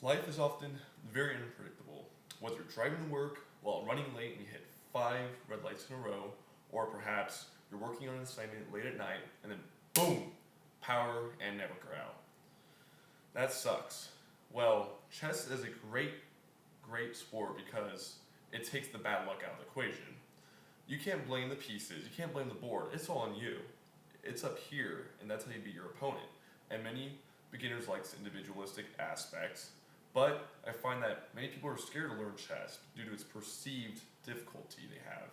Life is often very unpredictable. Whether you're driving to work while running late and you hit 5 red lights in a row, or perhaps you're working on an assignment late at night and then boom, power and network are out. That sucks. Well, chess is a great sport because it takes the bad luck out of the equation. You can't blame the pieces, you can't blame the board, it's all on you. It's up here, and that's how you beat your opponent. And many beginners like individualistic aspects, but I find that many people are scared to learn chess due to its perceived difficulty they have.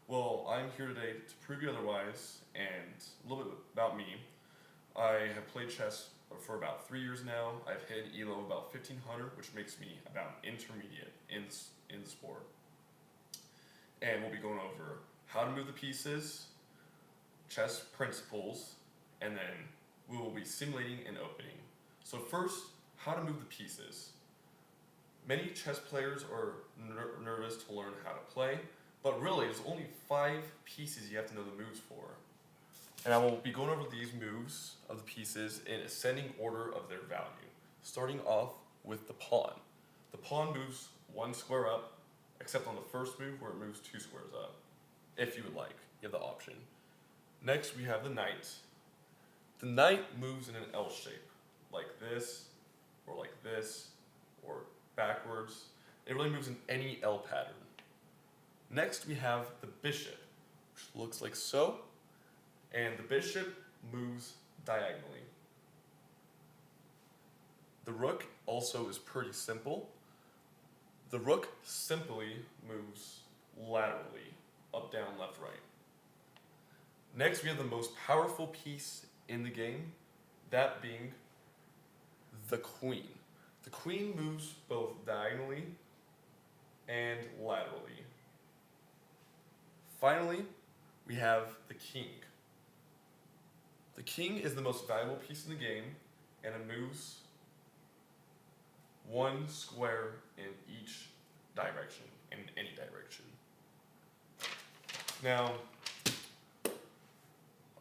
Well, I'm here today to prove you otherwise, and a little bit about me. I have played chess for about 3 years now. I've hit an ELO of about 1500, which makes me about intermediate in the sport. And we'll be going over how to move the pieces, chess principles, and then we will be simulating an opening. So first, how to move the pieces. Many chess players are nervous to learn how to play, but really there's only 5 pieces you have to know the moves for. And I will be going over these moves of the pieces in ascending order of their value, starting off with the pawn. The pawn moves 1 square up, except on the first move where it moves 2 squares up, if you would like. You have the option. Next, we have the knight. The knight moves in an L shape, like this, or backwards. It really moves in any L pattern. Next, we have the bishop, which looks like so, and the bishop moves diagonally. The rook also is pretty simple. The rook simply moves laterally, up, down, left, right. Next, we have the most powerful piece in the game, that being the queen. The queen moves both diagonally and laterally. Finally, we have the king. The king is the most valuable piece in the game, and it moves 1 square in each direction, in any direction. Now,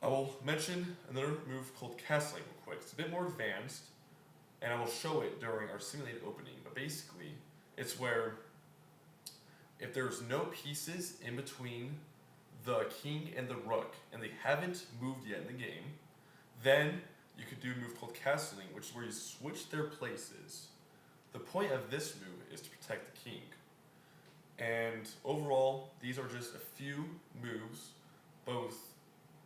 I will mention another move called castling real quick. It's a bit more advanced, and I will show it during our simulated opening, but basically, it's where if there's no pieces in between the king and the rook, and they haven't moved yet in the game, then you could do a move called castling, which is where you switch their places. The point of this move is to protect the king. And overall, these are just a few moves, both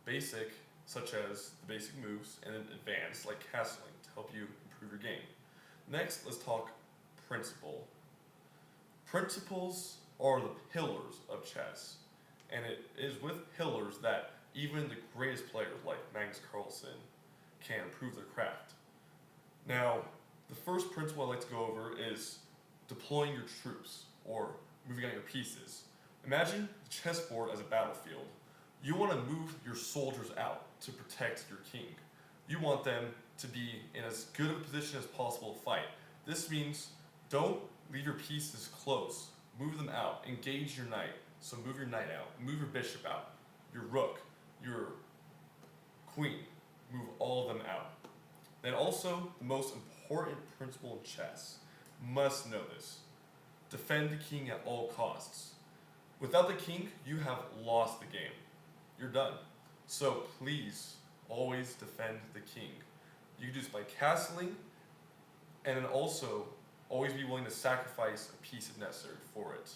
basic, such as the basic moves, and then advanced, like castling, to help you improve your game. Next, let's talk principle. Principles are the pillars of chess, and it is with pillars that even the greatest players like Magnus Carlsen can improve their craft. Now, the first principle I'd like to go over is deploying your troops, or moving out your pieces. Imagine the chessboard as a battlefield. You want to move your soldiers out to protect your king. You want them to be in as good of a position as possible to fight. This means don't leave your pieces close. Move them out. Engage your knight. So move your knight out. Move your bishop out. Your rook. Your queen. Move all of them out. Then also, the most important principle in chess. Must know this. Defend the king at all costs. Without the king, you have lost the game. You're done. So please, always defend the king. You can do this by castling, and then also always be willing to sacrifice a piece if necessary for it.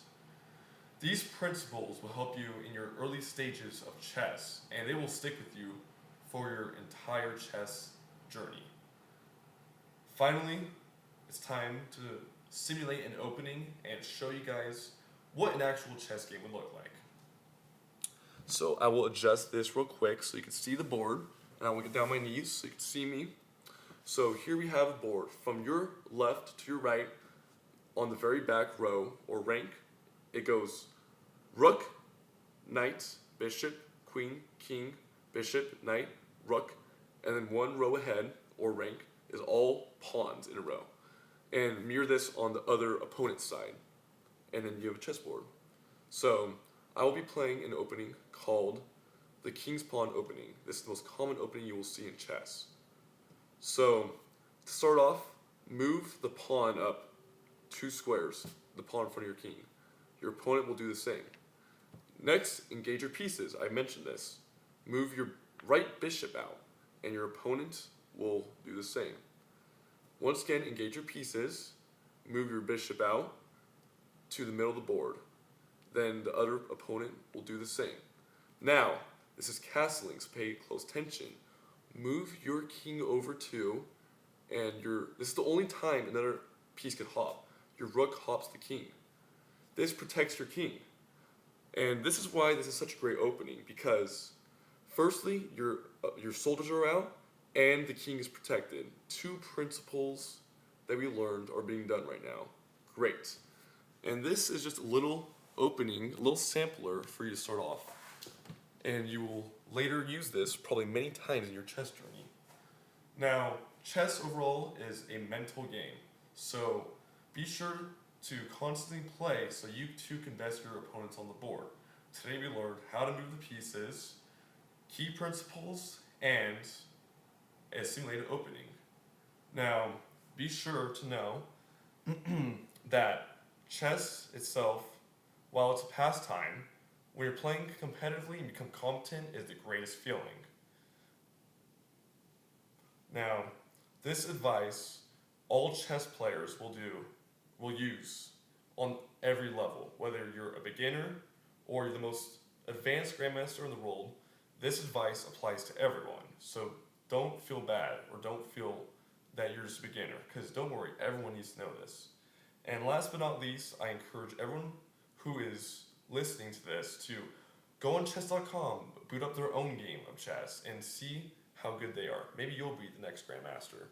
These principles will help you in your early stages of chess, and they will stick with you for your entire chess journey. Finally, it's time to simulate an opening and show you guys what an actual chess game would look like. So I will adjust this real quick so you can see the board, and I will get down my knees so you can see me. So here we have a board. From your left to your right, on the very back row, or rank, it goes rook, knight, bishop, queen, king, bishop, knight, rook, and then 1 row ahead, or rank, is all pawns in a row. And mirror this on the other opponent's side. And then you have a chessboard. So I will be playing an opening called the King's Pawn opening. This is the most common opening you will see in chess. So to start off, move the pawn up 2 squares, the pawn in front of your king. Your opponent will do the same. Next, engage your pieces. I mentioned this. Move your right bishop out, and your opponent will do the same. Once again, engage your pieces, move your bishop out to the middle of the board. Then the other opponent will do the same. Now, this is castling, so pay close attention. Move your king over 2, and this is the only time another piece can hop. Your rook hops the king. This protects your king. And this is why this is such a great opening, because firstly, your soldiers are out, and the king is protected. 2 principles that we learned are being done right now. Great. And this is just a little opening, a little sampler for you to start off. And you will later use this probably many times in your chess journey. Now, chess overall is a mental game, so be sure to constantly play so you too can best your opponents on the board. Today we learned how to move the pieces, key principles, and a simulated opening. Now, be sure to know that chess itself, while it's a pastime, when you're playing competitively and become competent, is the greatest feeling. Now, this advice all chess players will use on every level, whether you're a beginner or you're the most advanced grandmaster in the world. This advice applies to everyone, so don't feel bad or don't feel that you're just a beginner, because don't worry, everyone needs to know this. And last but not least, I encourage everyone who is listening to this to go on chess.com, boot up their own game of chess, and see how good they are. Maybe you'll be the next grandmaster.